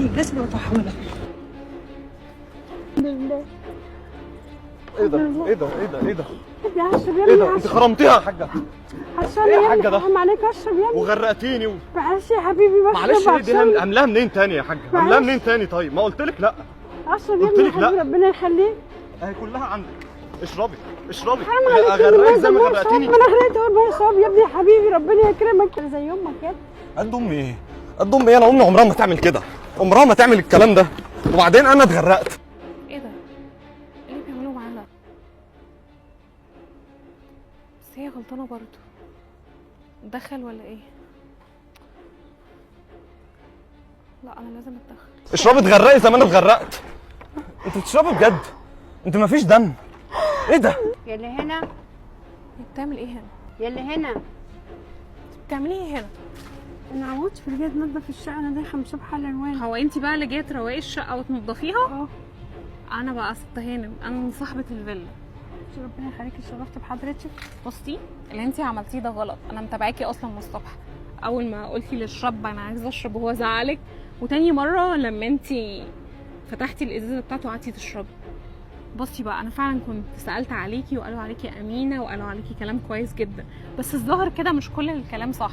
عليك، لازم اطحنك. بالله. ايه ده ايه ده ايه ده ايه ده يا اشرب يا ايه ابني. ده؟ انت خرمتيها يا حاجه. عشان ايه يا حاجة ابني ده؟ حرام عليك اشرب يا ابني. وغرقتيني معلش يا حبيبي بس معلش ايه دي؟ عاملاها منين تاني يا حاجه؟ عاملاها منين تاني؟ طيب ما قلت لك لا. اشرب يا قلت ابني لك لا. حبيبي ربنا يخليك. اهي كلها عندك. اشربي اشربي. حرام عليك اغرقك زي ما غرقتيني. ما انا غرقت اول ما اشرب يا ابني يا حبيبي ربنا يكرمك زي امك يا ابني. قد امي ايه؟ قد امي ايه؟ انا امي عمرها ما تعمل كده، عمرها ما تعمل الكلام ده، وبعدين انا اتغرقت. ايه ده؟ ايه اللي بيعملوه معانا؟ بس هي غلطانه برضه. دخل ولا ايه؟ لا انا لازم اتدخل. اشربي اتغرقي زي ما انا اتغرقت. انت بتشربي بجد؟ انت ما فيش دم. ايه ده؟ يا اللي هنا هي بتعمل ايه هنا؟ يا اللي هنا. بتعملي ايه هنا؟ انا عملت في البيت نظف الشقه، انا دايخه مسابحه الالوان. هو انت بقى اللي جايه تروقي الشقه وتنضفيها؟ اه. انا بقى ست هانم، انا صاحبه الفيلا. ربنا يخليكي، اتشرفت بحضرتك. بصي اللي انت عملتيه ده غلط، انا متابعاكي اصلا من الصبح. اول ما قلتي للشرب انا عايزه اشرب وهو زعلك، وتاني مره لما انت فتحتي الازازه بتاعته وقعدتي تشربي. بصي بقى انا فعلا كنت سالت عليكي وقالوا عليكي امينه وقالوا عليكي كلام كويس جدا، بس الظاهر كده مش كل الكلام صح،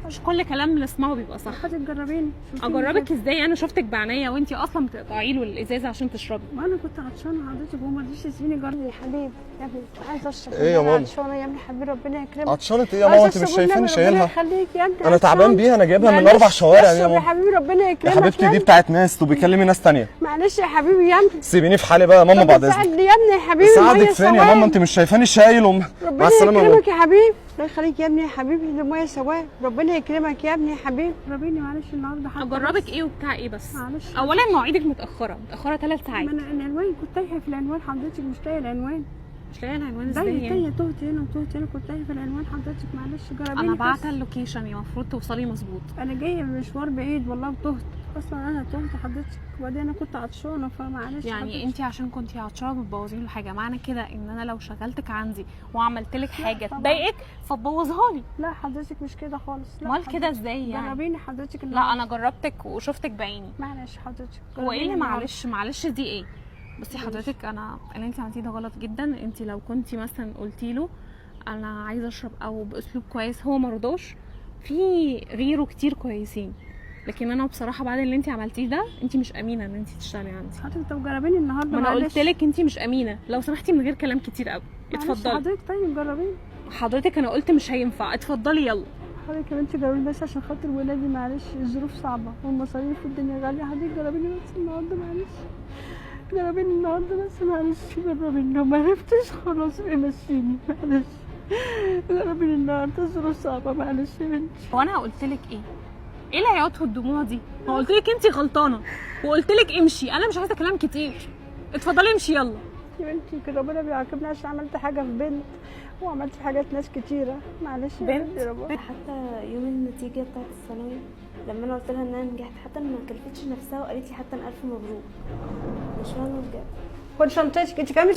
مش كل كلام بنسمعه بيبقى صح. حضرتك جربيني. اجربك ازاي؟ انا شفتك بعينيا وانتي اصلا بتقطعي له الازازه عشان تشربي. ما انا كنت عطشانه حضرتك وما رضيتش تسيبيني جرب. يا حبيبي يا ابني عايزه اشرب. ايه يا ماما؟ عطشانه يا ابني حبيبي ربنا يكرمك. عطشانة ايه يا ماما؟ انت مش شايفاني ربنا شايلها؟ يخليك يا ابني. انا تعبان بيها، انا جايبها من 4 شوارع دي يا يا ماما. حبيبي ربنا يكرمك. يا حبيبتي دي بتاعت ناس وبيكلمي ناس تانية. معلش يا حبيبي يا ابني. سيبيني في حالي بقى يا ماما بعد اذنك. ساعدني يا ابني يا حبيبي. ساعدك فين يا ماما؟ انت مش شايفاني شايل مع ربنا السلامة. يكرمك يا حبيبي. الله يخليك يا ابني يا حبيبي، الميه سواء. ربنا يكرمك يا ابني يا حبيبي. ربيني معلش النهارده حاجه. اجربك ايه وبتاع ايه بس؟ معلش. اولا مواعيدك متاخره 3 ساعات. ما انا العنوان كنت تايهه في العنوان حضرتك، مش لاقيه العنوان. مش لاقيه العنوان ازاي ازاي يعني؟ تهت هنا وتهت هنا، كنت تايهه في العنوان حضرتك. معلش جربيني. انا بس. بعت اللوكيشن، المفروض توصلي مظبوط. انا جايه من مشوار بعيد والله وتهت اصلا، انا تهت حضرتك، وبعدين انا كنت عطشانه فمعلش يعني حضرتك. انت عشان كنتي عطشانه بتبوظي له حاجه، معنى كده ان انا لو شغلتك عندي وعملت لك حاجه طبعا. تضايقك فتبوظها لي. لا حضرتك مش كده خالص. لا امال كده حضرتك. ازاي يعني؟ جربيني حضرتك. لا انا جربتك وشفتك بعيني. معلش حضرتك. هو ايه اللي جربيني معلش دي ايه؟ بصي حضرتك، انا اللي انت عملتيه ده غلط جدا. انت لو كنتي مثلا قلتي له انا عايزه اشرب او باسلوب كويس هو مرضاش، في غيره كتير كويسين. لكن انا بصراحه بعد اللي انت عملتيه ده انت مش امينه ان انت تشتغلي عندي. حضرتك. طب جربيني النهارده. ما انا قلت لك انت مش امينه، لو سمحتي من غير كلام كتير قوي. اتفضلي حضرتك. طيب جربيني حضرتك، انا قلت مش هينفع. اتفضلي يلا. حضرتك يا بنتي. جربيني بس عشان خاطر ولادي، معلش الظروف صعبه والمصاريف في الدنيا غاليه. حضرتك جربيني بس النهارده معلش. جربيني النهارده بس معلش. جربيني، لو ما عرفتش خلاص امشيني معلش. جربيني النهارده، الظروف صعبه معلش يا بنتي. هو انا قلت لك ايه؟ ايه العياط والدموع دي؟ ما قلت لك انت غلطانه وقلت لك امشي. انا مش عايزه كلام كتير. اتفضلي امشي يلا. يا بنتي كده ربنا بيعاقبني عشان عملت حاجه في بنت، وعملت في حاجات ناس كتيره. معلش يا بنت؟ بنتي ربنا. حتى يوم النتيجة بتاعت الثانوي لما انا قلت لها ان انا نجحت، حتى ما كلفتش نفسها وقالت لي حتى الف مبروك. مش فاهمه بجد. خد شنطتك انت كمان.